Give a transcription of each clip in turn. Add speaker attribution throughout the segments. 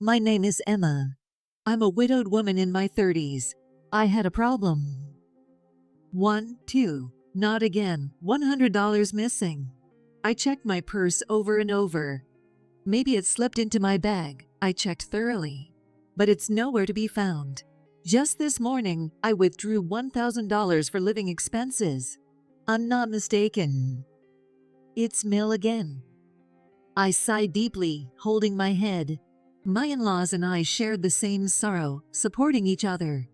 Speaker 1: My name is Emma. I'm a widowed woman in my 30s. I had a problem. 1, 2, not again, $100 missing. I checked my purse over and over. Maybe it slipped into my bag. I checked thoroughly. But it's nowhere to be found. Just this morning, I withdrew $1,000 for living expenses. I'm not mistaken. It's Mill again. I sighed deeply, holding my head. My in-laws and I shared the same sorrow, supporting each other.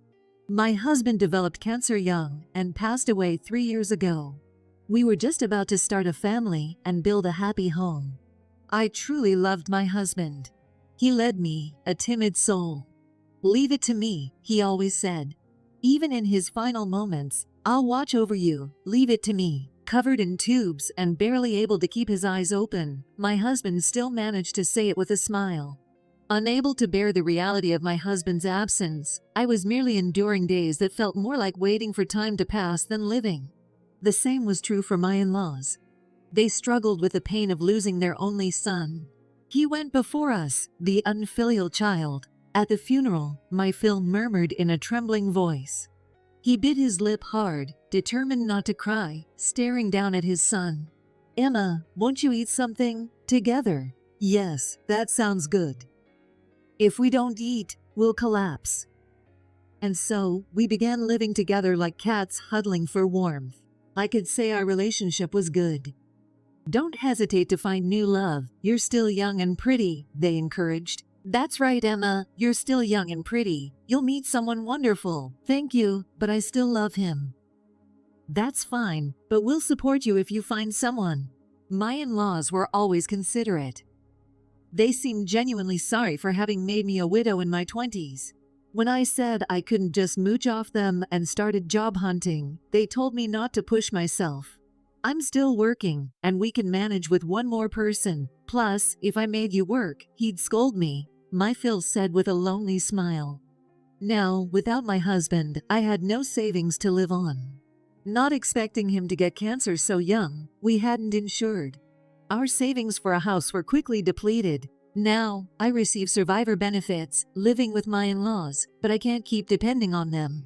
Speaker 1: My husband developed cancer young and passed away 3 years ago. We were just about to start a family and build a happy home. I truly loved my husband. He led me, a timid soul. "Leave it to me," he always said. Even in his final moments, "I'll watch over you, leave it to me." Covered in tubes and barely able to keep his eyes open, my husband still managed to say it with a smile. Unable to bear the reality of my husband's absence, I was merely enduring days that felt more like waiting for time to pass than living. The same was true for my in-laws. They struggled with the pain of losing their only son. He went before us, the unfilial child. At the funeral, my FIL murmured in a trembling voice. He bit his lip hard, determined not to cry, staring down at his son. "Emma, won't you eat something? Together?" "Yes, that sounds good. If we don't eat, we'll collapse." And so, we began living together like cats huddling for warmth. I could say our relationship was good. "Don't hesitate to find new love, you're still young and pretty," they encouraged. "That's right, Emma, you're still young and pretty. You'll meet someone wonderful." "Thank you, but I still love him." "That's fine, but we'll support you if you find someone." My in-laws were always considerate. They seemed genuinely sorry for having made me a widow in my 20s. When I said I couldn't just mooch off them and started job hunting, they told me not to push myself. "I'm still working, and we can manage with one more person. Plus, if I made you work, he'd scold me," my FIL said with a lonely smile. Now, without my husband, I had no savings to live on. Not expecting him to get cancer so young, we hadn't insured. Our savings for a house were quickly depleted. Now, I receive survivor benefits, living with my in-laws, but I can't keep depending on them.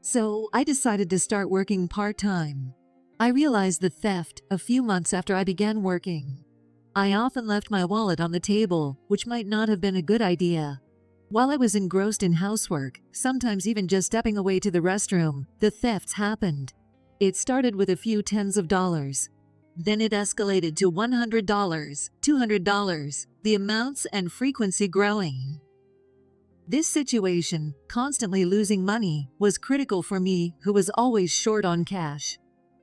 Speaker 1: So, I decided to start working part-time. I realized the theft a few months after I began working. I often left my wallet on the table, which might not have been a good idea. While I was engrossed in housework, sometimes even just stepping away to the restroom, the thefts happened. It started with a few tens of dollars. Then it escalated to $100, $200, the amounts and frequency growing. This situation, constantly losing money, was critical for me, who was always short on cash.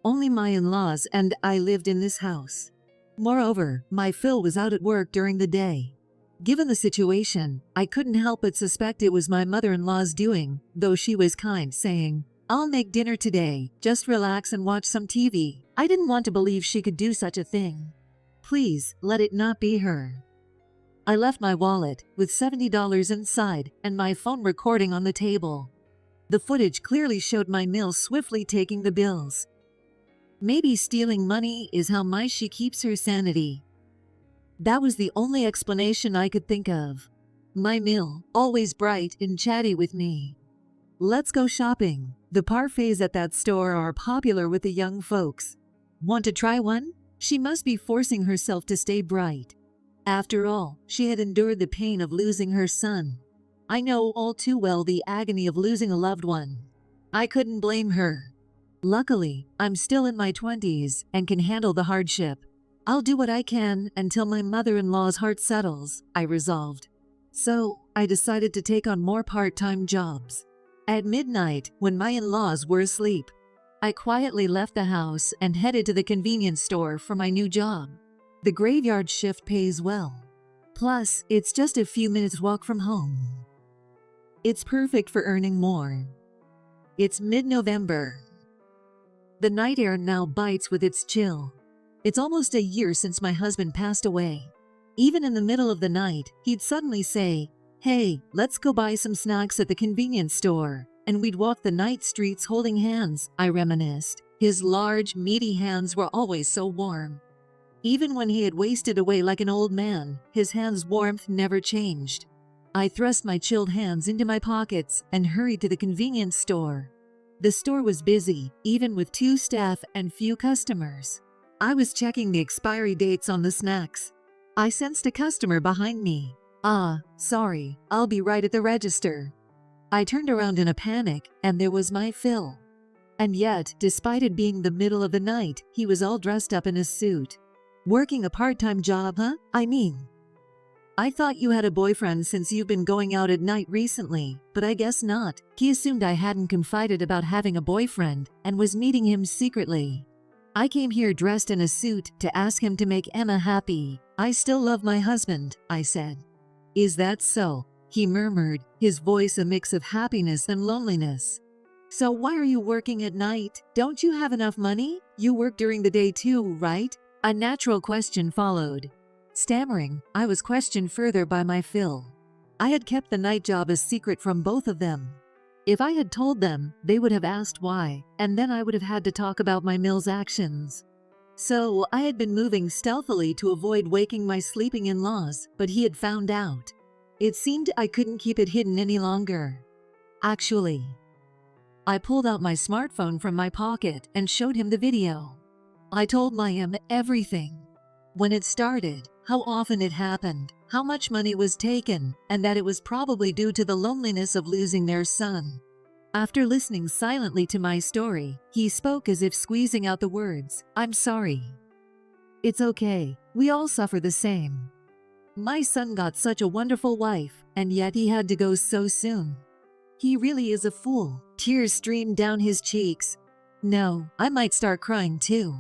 Speaker 1: Only my in-laws and I lived in this house. Moreover, my FIL was out at work during the day. Given the situation, I couldn't help but suspect it was my mother-in-law's doing, though she was kind, saying, "I'll make dinner today, just relax and watch some TV." I didn't want to believe she could do such a thing. Please, let it not be her. I left my wallet, with $70 inside, and my phone recording on the table. The footage clearly showed my Mill swiftly taking the bills. Maybe stealing money is how she keeps her sanity. That was the only explanation I could think of. My Mill, always bright and chatty with me. "Let's go shopping. The parfaits at that store are popular with the young folks. Want to try one?" She must be forcing herself to stay bright. After all, she had endured the pain of losing her son. I know all too well the agony of losing a loved one. I couldn't blame her. Luckily, I'm still in my 20s and can handle the hardship. I'll do what I can until my mother-in-law's heart settles, I resolved. So, I decided to take on more part-time jobs. At midnight, when my in-laws were asleep, I quietly left the house and headed to the convenience store for my new job. The graveyard shift pays well. Plus, it's just a few minutes walk from home. It's perfect for earning more. It's mid-November. The night air now bites with its chill. It's almost a year since my husband passed away. Even in the middle of the night, he'd suddenly say, "Hey, let's go buy some snacks at the convenience store." And we'd walk the night streets holding hands, I reminisced. His large, meaty hands were always so warm. Even when he had wasted away like an old man, his hands' warmth never changed. I thrust my chilled hands into my pockets and hurried to the convenience store. The store was busy, even with 2 staff and few customers. I was checking the expiry dates on the snacks. I sensed a customer behind me. Sorry, I'll be right at the register. I turned around in a panic, and there was my Phil. And yet, despite it being the middle of the night, he was all dressed up in a suit. Working a part-time job, huh? I thought you had a boyfriend since you've been going out at night recently, but I guess not. He assumed I hadn't confided about having a boyfriend and was meeting him secretly. I came here dressed in a suit to ask him to make Emma happy. I still love my husband, I said. Is that so? He murmured, his voice a mix of happiness and loneliness. So why are you working at night? Don't you have enough money? You work during the day too, right? A natural question followed. Stammering, I was questioned further by my Phil. I had kept the night job a secret from both of them. If I had told them, they would have asked why, and then I would have had to talk about my Mill's actions. So I had been moving stealthily to avoid waking my sleeping in-laws, but he had found out. It seemed I couldn't keep it hidden any longer. Actually, I pulled out my smartphone from my pocket and showed him the video. I told Mayim everything. When it started, how often it happened, how much money was taken, and that it was probably due to the loneliness of losing their son. After listening silently to my story, he spoke as if squeezing out the words, "I'm sorry. It's okay, we all suffer the same. My son got such a wonderful wife, and yet he had to go so soon. He really is a fool." Tears streamed down his cheeks. No, I might start crying too.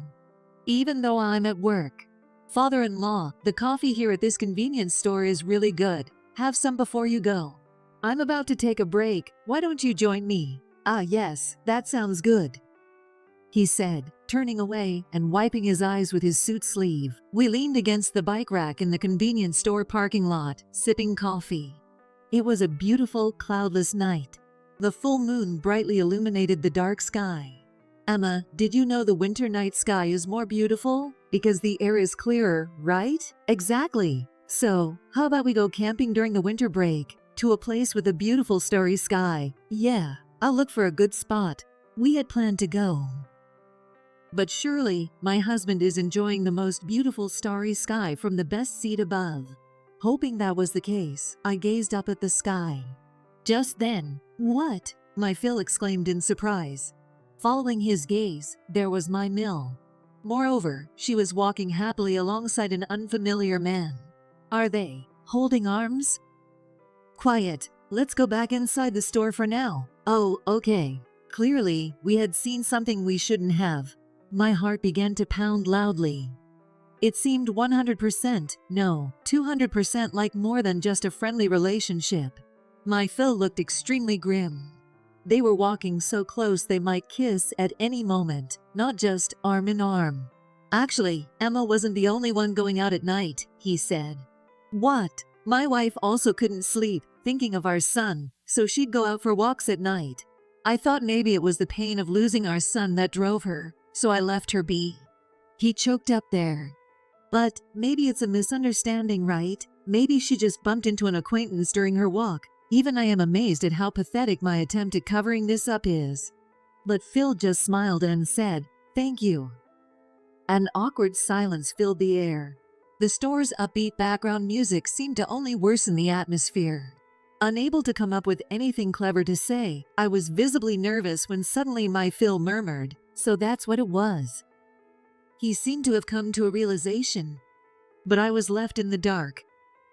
Speaker 1: Even though I'm at work. Father-in-law, the coffee here at this convenience store is really good. Have some before you go. I'm about to take a break. Why don't you join me? Yes, that sounds good, he said, turning away and wiping his eyes with his suit sleeve. We leaned against the bike rack in the convenience store parking lot, sipping coffee. It was a beautiful, cloudless night. The full moon brightly illuminated the dark sky. Emma, did you know the winter night sky is more beautiful? Because the air is clearer, right? Exactly. So, how about we go camping during the winter break? To a place with a beautiful starry sky. Yeah, I'll look for a good spot. We had planned to go. But surely, my husband is enjoying the most beautiful starry sky from the best seat above. Hoping that was the case, I gazed up at the sky. Just then, what? My Phil exclaimed in surprise. Following his gaze, there was my Mill. Moreover, she was walking happily alongside an unfamiliar man. Are they holding arms? Quiet, let's go back inside the store for now. Oh, okay. Clearly, we had seen something we shouldn't have. My heart began to pound loudly. It seemed 100%, no, 200% like more than just a friendly relationship. My Phil looked extremely grim. They were walking so close they might kiss at any moment, not just arm in arm. Actually, Emma wasn't the only one going out at night, he said. What? My wife also couldn't sleep, thinking of our son, so she'd go out for walks at night. I thought maybe it was the pain of losing our son that drove her, so I left her be. He choked up there. But maybe it's a misunderstanding, right? Maybe she just bumped into an acquaintance during her walk. Even I am amazed at how pathetic my attempt at covering this up is. But Phil just smiled and said, "Thank you." An awkward silence filled the air. The store's upbeat background music seemed to only worsen the atmosphere. Unable to come up with anything clever to say, I was visibly nervous when suddenly my Phil murmured, "So that's what it was." He seemed to have come to a realization. But I was left in the dark.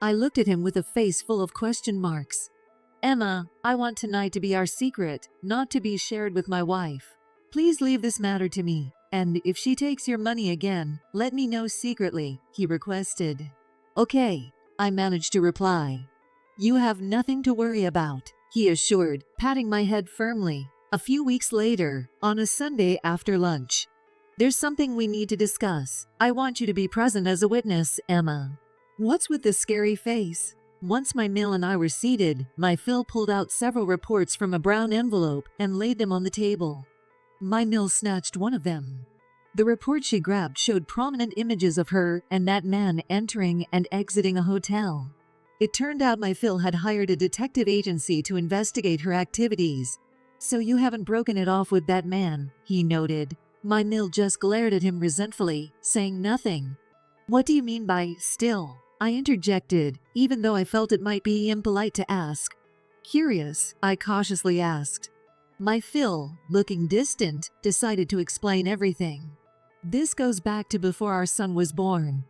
Speaker 1: I looked at him with a face full of question marks. Emma, I want tonight to be our secret, not to be shared with my wife. Please leave this matter to me, and if she takes your money again, let me know secretly, he requested. Okay, I managed to reply. You have nothing to worry about, he assured, patting my head firmly. A few weeks later, on a Sunday after lunch. There's something we need to discuss. I want you to be present as a witness, Emma. What's with the scary face? Once my Mill and I were seated, my Phil pulled out several reports from a brown envelope and laid them on the table. My Mill snatched one of them. The report she grabbed showed prominent images of her and that man entering and exiting a hotel. It turned out my Phil had hired a detective agency to investigate her activities. So you haven't broken it off with that man, he noted. My Mill just glared at him resentfully, saying nothing. What do you mean by still? I interjected, even though I felt it might be impolite to ask. Curious, I cautiously asked. My Phil, looking distant, decided to explain everything. This goes back to before our son was born.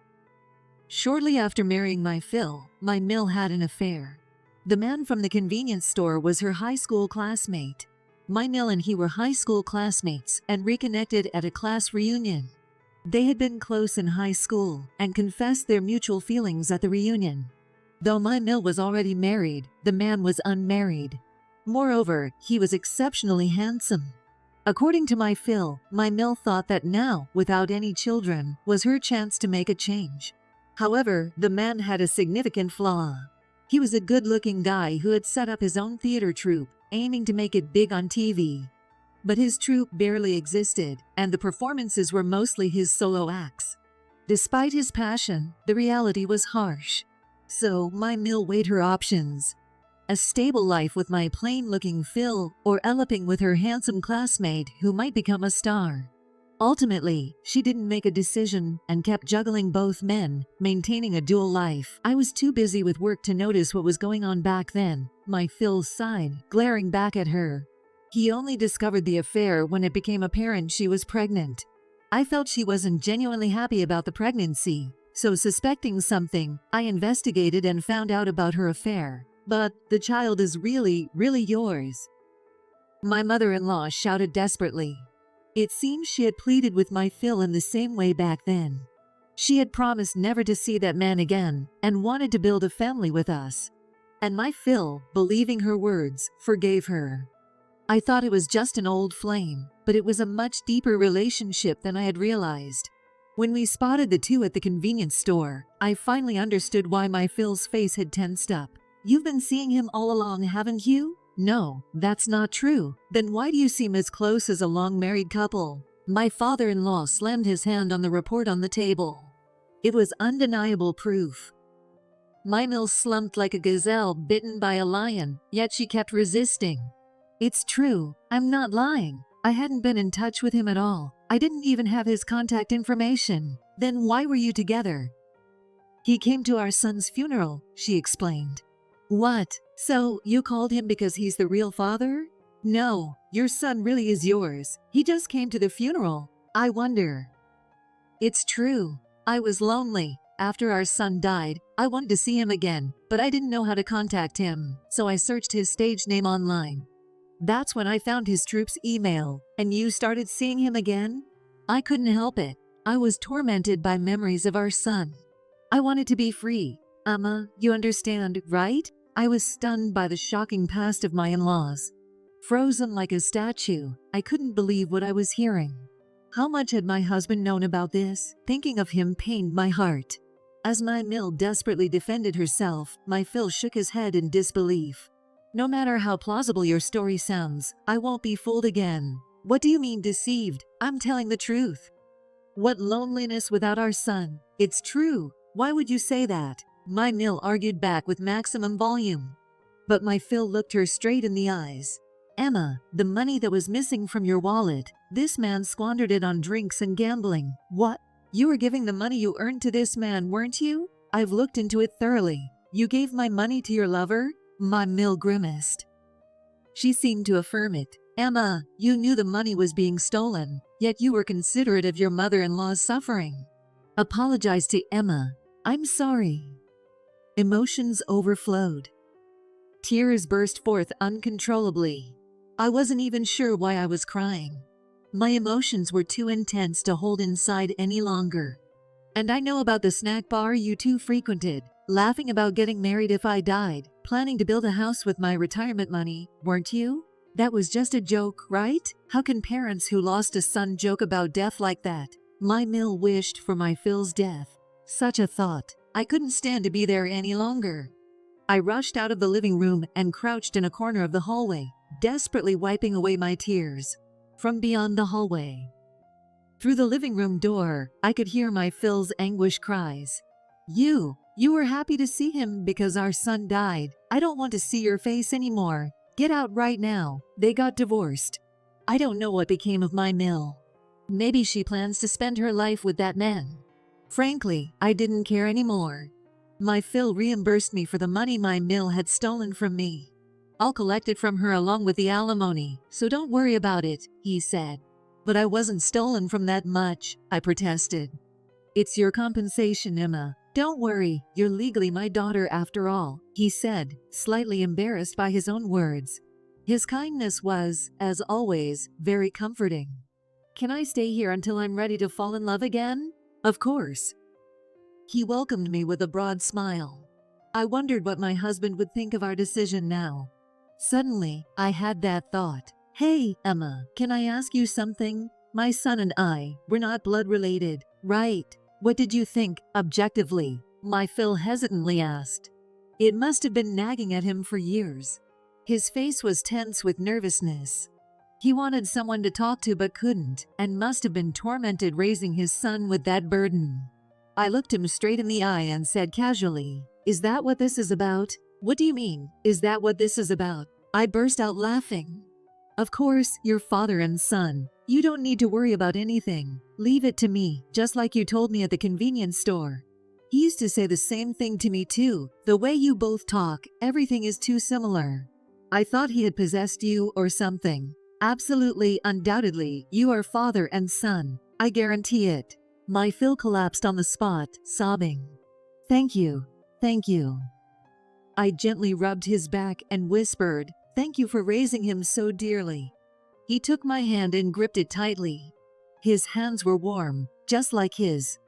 Speaker 1: Shortly after marrying my Phil, my Mill had an affair. The man from the convenience store was her high school classmate. My Mill and he were high school classmates and reconnected at a class reunion. They had been close in high school and confessed their mutual feelings at the reunion. Though my Mill was already married, the man was unmarried. Moreover, he was exceptionally handsome. According to my Phil, my Mill thought that now, without any children, was her chance to make a change. However, the man had a significant flaw. He was a good-looking guy who had set up his own theater troupe, aiming to make it big on TV. But his troupe barely existed, and the performances were mostly his solo acts. Despite his passion, the reality was harsh. So my Mill weighed her options. A stable life with my plain-looking Phil, or eloping with her handsome classmate who might become a star. Ultimately, she didn't make a decision and kept juggling both men, maintaining a dual life. I was too busy with work to notice what was going on back then, my Phil sighed, glaring back at her. He only discovered the affair when it became apparent she was pregnant. I felt she wasn't genuinely happy about the pregnancy, so suspecting something, I investigated and found out about her affair. But the child is really yours. My mother-in-law shouted desperately. It seems she had pleaded with my Phil in the same way back then. She had promised never to see that man again and wanted to build a family with us. And my Phil, believing her words, forgave her. I thought it was just an old flame, but it was a much deeper relationship than I had realized. When we spotted the two at the convenience store, I finally understood why my Phil's face had tensed up. You've been seeing him all along, haven't you? No, that's not true. Then why do you seem as close as a long-married couple? My father-in-law slammed his hand on the report on the table. It was undeniable proof. My Mill slumped like a gazelle bitten by a lion, yet she kept resisting. It's true, I'm not lying. I hadn't been in touch with him at all. I didn't even have his contact information. Then why were you together? He came to our son's funeral, she explained. What? So, you called him because he's the real father? No, your son really is yours. He just came to the funeral. I wonder. It's true. I was lonely. After our son died, I wanted to see him again, but I didn't know how to contact him, so I searched his stage name online. That's when I found his troupe's email, and you started seeing him again? I couldn't help it. I was tormented by memories of our son. I wanted to be free. You understand, right? I was stunned by the shocking past of my in-laws. Frozen like a statue, I couldn't believe what I was hearing. How much had my husband known about this? Thinking of him pained my heart. As my Mill desperately defended herself, my Phil shook his head in disbelief. No matter how plausible your story sounds, I won't be fooled again. What do you mean deceived? I'm telling the truth. What loneliness without our son. It's true. Why would you say that? My Mill argued back with maximum volume. But my Phil looked her straight in the eyes. Emma, the money that was missing from your wallet, this man squandered it on drinks and gambling. What? You were giving the money you earned to this man, weren't you? I've looked into it thoroughly. You gave my money to your lover? My Mill grimaced. She seemed to affirm it. Emma, you knew the money was being stolen, yet you were considerate of your mother-in-law's suffering. Apologize to Emma. I'm sorry. Emotions overflowed. Tears burst forth uncontrollably. I wasn't even sure why I was crying. My emotions were too intense to hold inside any longer. And I know about the snack bar you two frequented, laughing about getting married if I died, planning to build a house with my retirement money, weren't you? That was just a joke, right? How can parents who lost a son joke about death like that? My Mill wished for my Phil's death. Such a thought. I couldn't stand to be there any longer. I rushed out of the living room and crouched in a corner of the hallway, desperately wiping away my tears. From beyond the hallway, through the living room door, I could hear my Phil's anguish cries. You You were happy to see him because our son died. I don't want to see your face anymore. Get out right now. They got divorced. I don't know what became of my mill. Maybe she plans to spend her life with that man. Frankly, I didn't care anymore. My FIL reimbursed me for the money my mill had stolen from me. I'll collect it from her along with the alimony, so don't worry about it, he said. But I wasn't stolen from that much, I protested. It's your compensation, Emma. Don't worry, you're legally my daughter after all, he said, slightly embarrassed by his own words. His kindness was, as always, very comforting. Can I stay here until I'm ready to fall in love again? Of course. He welcomed me with a broad smile. I wondered what my husband would think of our decision now. Suddenly, I had that thought. Hey, Emma, can I ask you something? My son and I, we're not blood related, right? What did you think, objectively? My FIL hesitantly asked. It must have been nagging at him for years. His face was tense with nervousness. He wanted someone to talk to but couldn't, and must have been tormented raising his son with that burden. I looked him straight in the eye and said casually, "Is that what this is about?" "What do you mean, is that what this is about?" I burst out laughing. "Of course, you're father and son. You don't need to worry about anything. Leave it to me, just like you told me at the convenience store." He used to say the same thing to me too. The way you both talk, everything is too similar. I thought he had possessed you or something. Absolutely, undoubtedly, you are father and son. I guarantee it. My FIL collapsed on the spot, sobbing. Thank you. Thank you. I gently rubbed his back and whispered, "Thank you for raising him so dearly." He took my hand and gripped it tightly. His hands were warm, just like his.